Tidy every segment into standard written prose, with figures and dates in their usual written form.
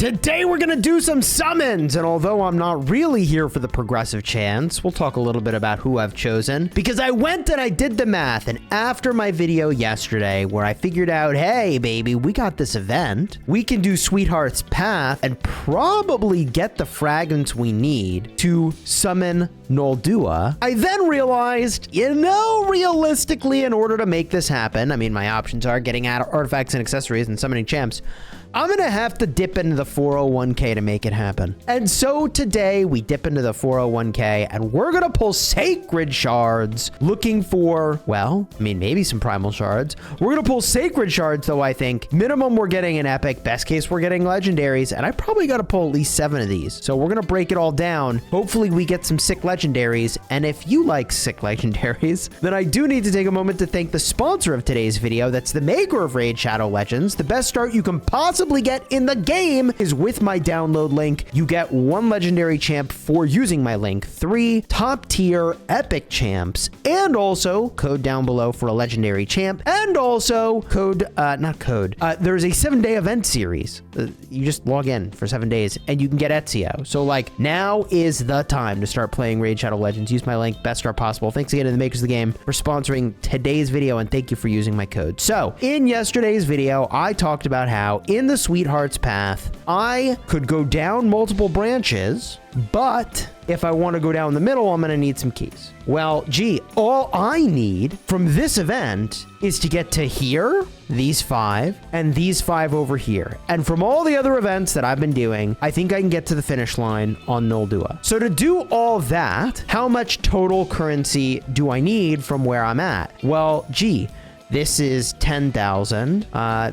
Today we're gonna do some summons, and although I'm not really here for the progressive chance, we'll talk a little bit about who I've chosen, because I went and I did the math, and after my video yesterday where I figured out, hey baby, we got this event, we can do Sweetheart's Path and probably get the fragments we need to summon Noldua, I then realized, realistically, in order to make this happen, I mean, my options are getting out artifacts and accessories and summoning champs, I'm gonna have to dip into the 401k to make it happen. And so today we dip into the 401k and we're gonna pull sacred shards looking for, well, I mean, maybe some primal shards. We're gonna pull sacred shards though, I think. Minimum we're getting an epic, best case we're getting legendaries, and I probably gotta pull at least 7 of these. So we're gonna break it all down. Hopefully we get some sick legendaries. And if you like sick legendaries, then I do need to take a moment to thank the sponsor of today's video. That's the maker of Raid Shadow Legends. The best start you can possibly get in the game is with my download link. You get 1 legendary champ for using my link, 3 top tier epic champs, and also code down below for a legendary champ, and also there's a 7-day event series. You just log in for 7 days and you can get Ezio. So like, now is the time to start playing Raid Shadow Legends. Use my link, best start possible. Thanks again to the makers of the game for sponsoring today's video, and thank you for using my code. So in yesterday's video, I talked about how in the Sweetheart's Path, I could go down multiple branches, but if I want to go down the middle, I'm going to need some keys. Well, gee, all I need from this event is to get to here, these 5, and these 5 over here. And from all the other events that I've been doing, I think I can get to the finish line on Noldua. So to do all that, how much total currency do I need from where I'm at? Well, gee, this is 10,000.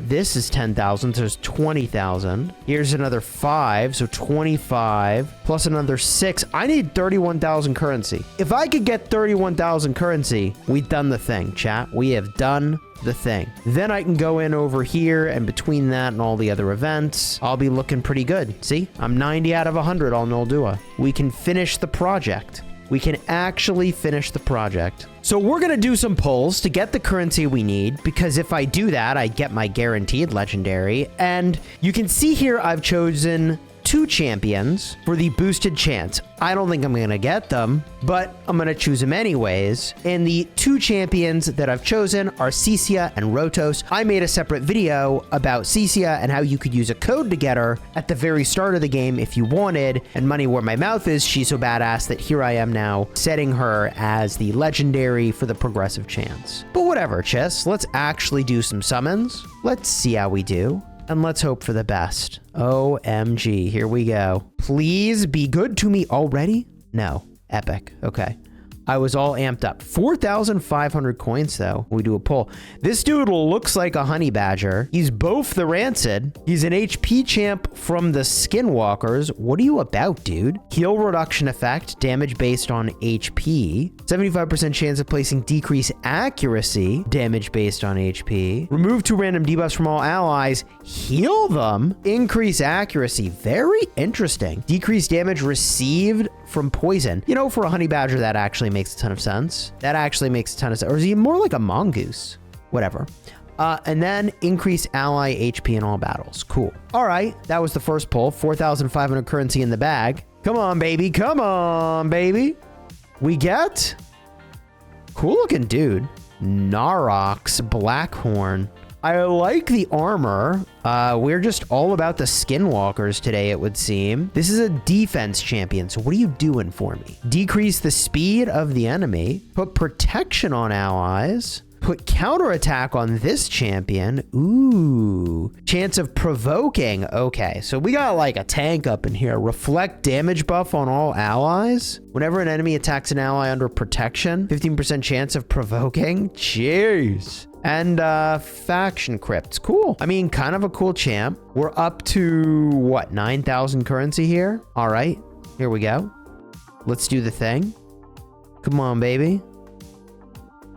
This is 10,000. So there's 20,000. Here's another 5. So 25 plus another 6. I need 31,000 currency. If I could get 31,000 currency, we've done the thing, chat. We have done the thing. Then I can go in over here, and between that and all the other events, I'll be looking pretty good. See, I'm 90 out of 100 on Noldua. We can finish the project. We can actually finish the project. So we're gonna do some pulls to get the currency we need, because if I do that, I get my guaranteed legendary. And you can see here I've chosen 2 champions for the boosted chance. I don't think I'm gonna get them, but I'm gonna choose them anyways. And the 2 champions that I've chosen are Cecia and Rotos. I made a separate video about Cecia and how you could use a code to get her at the very start of the game if you wanted. And money where my mouth is, she's so badass that here I am now setting her as the legendary for the progressive chance. But whatever, Chess, let's actually do some summons. Let's see how we do. And let's hope for the best. OMG, here we go. Please be good to me already? No, epic, okay. I was all amped up. 4,500 coins though, we do a pull. This dude looks like a honey badger. He's both the rancid. He's an HP champ from the skinwalkers. What are you about, dude? Heal reduction effect, damage based on HP. 75% chance of placing decreased accuracy, damage based on HP. Remove 2 random debuffs from all allies, heal them. Increase accuracy, very interesting. Decrease damage received from poison. You know, for a honey badger, that actually makes a ton of sense. That actually makes a ton of sense. Or is he more like a mongoose? Whatever. And then increase ally HP in all battles. Cool. All right, that was the first pull. 4,500 currency in the bag. Come on, baby. Come on, baby. We get cool looking dude. Narox Blackhorn. I like the armor. We're just all about the skinwalkers today, it would seem. This is a defense champion, so what are you doing for me? Decrease the speed of the enemy. Put protection on allies. Put counterattack on this champion. Ooh. Chance of provoking. Okay, so we got like a tank up in here. Reflect damage buff on all allies. Whenever an enemy attacks an ally under protection, 15% chance of provoking. Jeez. And faction crypts. Cool. I mean, kind of a cool champ. We're up to what, 9,000 currency here? All right, here we go. Let's do the thing. Come on, baby.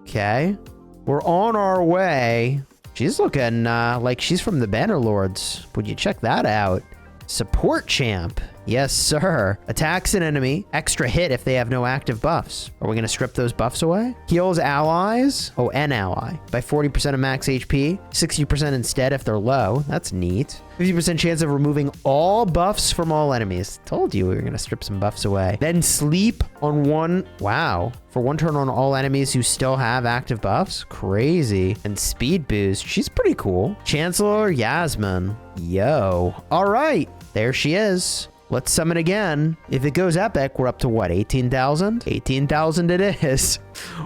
Okay. We're on our way. She's looking like she's from the Bannerlords. Would you check that out? Support champ. Yes, sir. Attacks an enemy. Extra hit if they have no active buffs. Are we going to strip those buffs away? Heals allies. Oh, an ally. By 40% of max HP. 60% instead if they're low. That's neat. 50% chance of removing all buffs from all enemies. Told you we were going to strip some buffs away. Then sleep on one. Wow. For one turn on all enemies who still have active buffs. Crazy. And speed boost. She's pretty cool. Chancellor Yasmin. Yo. All right. There she is. Let's summon again. If it goes epic, we're up to what? 18,000? 18,000 it is.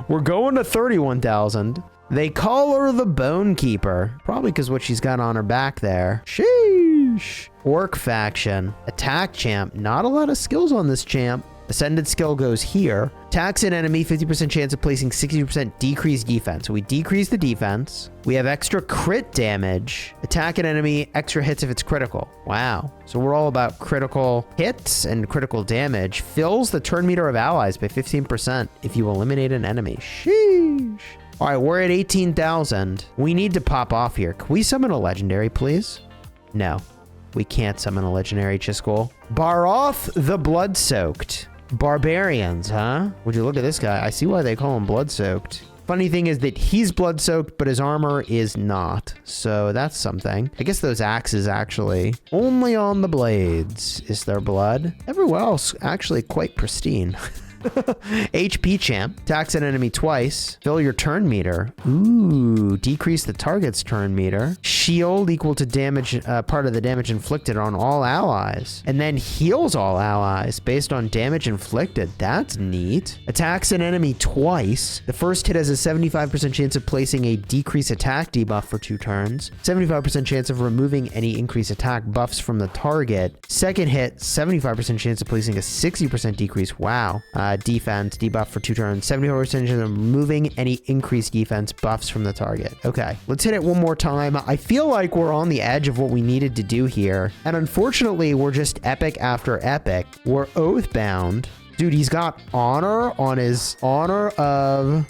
We're going to 31,000. They call her the Bone Keeper. Probably because what she's got on her back there. Sheesh. Orc faction. Attack champ. Not a lot of skills on this champ. Ascended skill goes here. Attacks an enemy, 50% chance of placing 60% decreased defense. So we decrease the defense. We have extra crit damage. Attack an enemy, extra hits if it's critical. Wow. So we're all about critical hits and critical damage. Fills the turn meter of allies by 15% if you eliminate an enemy. Sheesh. All right, we're at 18,000. We need to pop off here. Can we summon a legendary, please? No, we can't summon a legendary, Chiscool. Baroth the Blood-Soaked. Barbarians, huh? Would you look at this guy? I see why they call him Blood-Soaked. Funny thing is that he's blood-soaked, but his armor is not. So that's something. I guess those axes actually. Only on the blades is there blood. Everywhere else actually quite pristine. HP champ. Attacks an enemy twice. Fill your turn meter. Ooh, decrease the target's turn meter. Shield equal to damage, part of the damage inflicted on all allies. And then heals all allies based on damage inflicted. That's neat. Attacks an enemy twice. The first hit has a 75% chance of placing a decrease attack debuff for 2 turns. 75% chance of removing any increased attack buffs from the target. Second hit, 75% chance of placing a 60% decrease. Wow. Defense debuff for 2 turns. 75% chance of removing any increased defense buffs from the target. Okay, let's hit it one more time. I feel like we're on the edge of what we needed to do here. And unfortunately, we're just epic after epic. We're oath-bound. Dude, he's got honor on his honor of...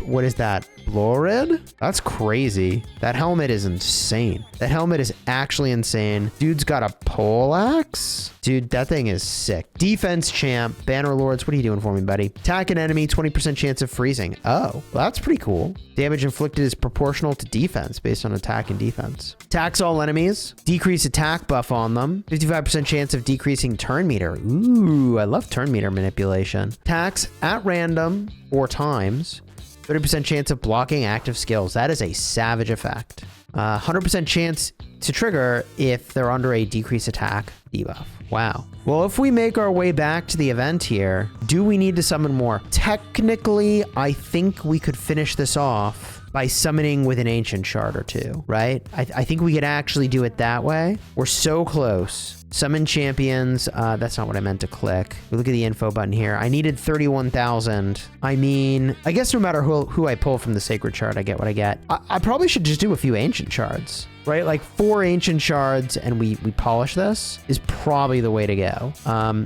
What is that? Blorid? That's crazy. That helmet is insane. That helmet is actually insane. Dude's got a poleaxe? Dude, that thing is sick. Defense champ. Banner Lords, what are you doing for me, buddy? Attack an enemy, 20% chance of freezing. Oh, well, that's pretty cool. Damage inflicted is proportional to defense based on attack and defense. Attacks all enemies. Decrease attack buff on them. 55% chance of decreasing turn meter. Ooh, I love turn meter manipulation. Attacks at random 4 times. 30% chance of blocking active skills. That is a savage effect. 100% chance to trigger if they're under a decreased attack debuff. Wow. Well, if we make our way back to the event here, do we need to summon more? Technically, I think we could finish this off by summoning with an ancient shard or 2, right? I think we could actually do it that way. We're so close. Summon champions. That's not what I meant to click. We look at the info button here. I needed 31,000. I mean, I guess no matter who I pull from the sacred shard, I get what I get. I probably should just do a few ancient shards, right? Like 4 ancient shards and we polish this is probably the way to go.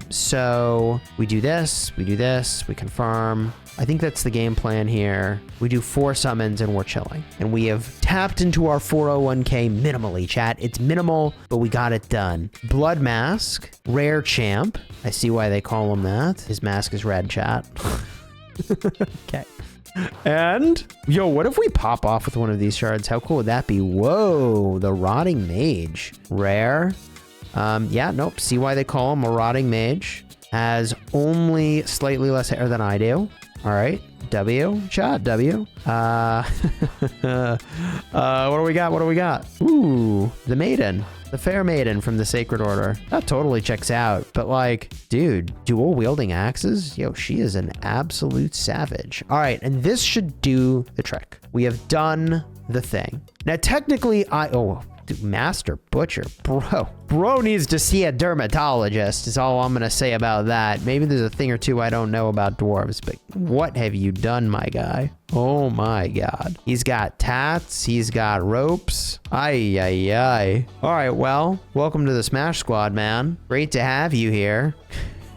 So we do this, we confirm. I think that's the game plan here. We do 4 summons and we're chilling. And we have tapped into our 401k minimally, chat. It's minimal, but we got it done. Blood Mask, Rare Champ. I see why they call him that. His mask is red, chat. Okay. And, yo, what if we pop off with one of these shards? How cool would that be? Whoa, the Rotting Mage. Rare. Yeah, nope. See why they call him a Rotting Mage. Has only slightly less hair than I do. All right, W, chat, W. What do we got? What do we got? Ooh, the Maiden, the Fair Maiden from the Sacred Order. That totally checks out. But like, dude, dual wielding axes? Yo, she is an absolute savage. All right, and this should do the trick. We have done the thing. Now, technically, Dude, Master Butcher, bro needs to see a dermatologist is all I'm gonna say about that. Maybe there's a thing or two I don't know about dwarves, but what have you done, my guy? Oh my god. He's got tats, he's got ropes. Ay, ay, ay. All right, well, welcome to the Smash Squad, man. Great to have you here.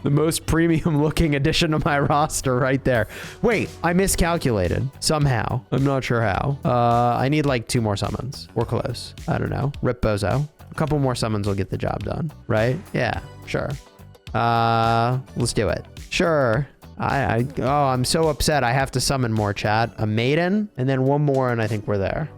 The most premium looking addition to my roster right there. Wait, I miscalculated somehow. I'm not sure how. I need like 2 more summons. We're close. I don't know. Rip Bozo. couple more summons will get the job done, right? Yeah, sure. Let's do it. Sure. Oh, I'm so upset. I have to summon more, chat. A maiden, and then one more, and I think we're there.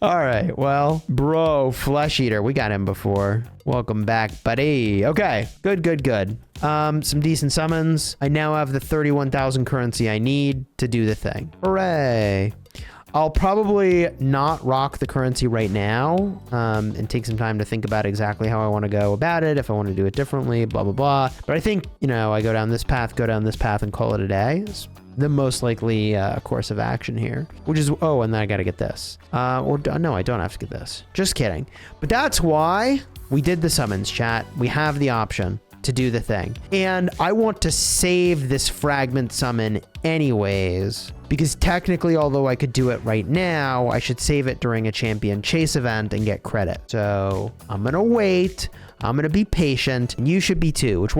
All right, well, bro, Flesh Eater, we got him before. Welcome back, buddy. Okay, good. Some decent summons. I now have the 31,000 currency I need to do the thing. Hooray. I'll probably not rock the currency right now, and take some time to think about exactly how I want to go about it, if I want to do it differently, blah, blah, blah. But I think, you know, I go down this path, and call it a day. It's the most likely course of action here, which is, oh, and then I got to get this. No, I don't have to get this. Just kidding. But that's why we did the summons, chat. We have the option to do the thing. And I want to save this fragment summon anyways, because technically, although I could do it right now, I should save it during a champion chase event and get credit. So I'm gonna wait. I'm gonna be patient, and you should be too. That's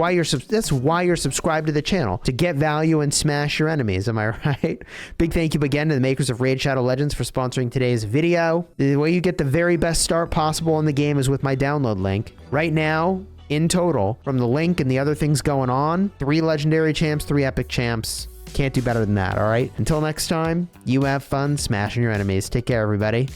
why you're subscribed to the channel, to get value and smash your enemies. Am I right? Big thank you again to the makers of Raid Shadow Legends for sponsoring today's video. The way you get the very best start possible in the game is with my download link. Right now, in total, from the link and the other things going on, 3 legendary champs, 3 epic champs. Can't do better than that, all right? Until next time, you have fun smashing your enemies. Take care, everybody.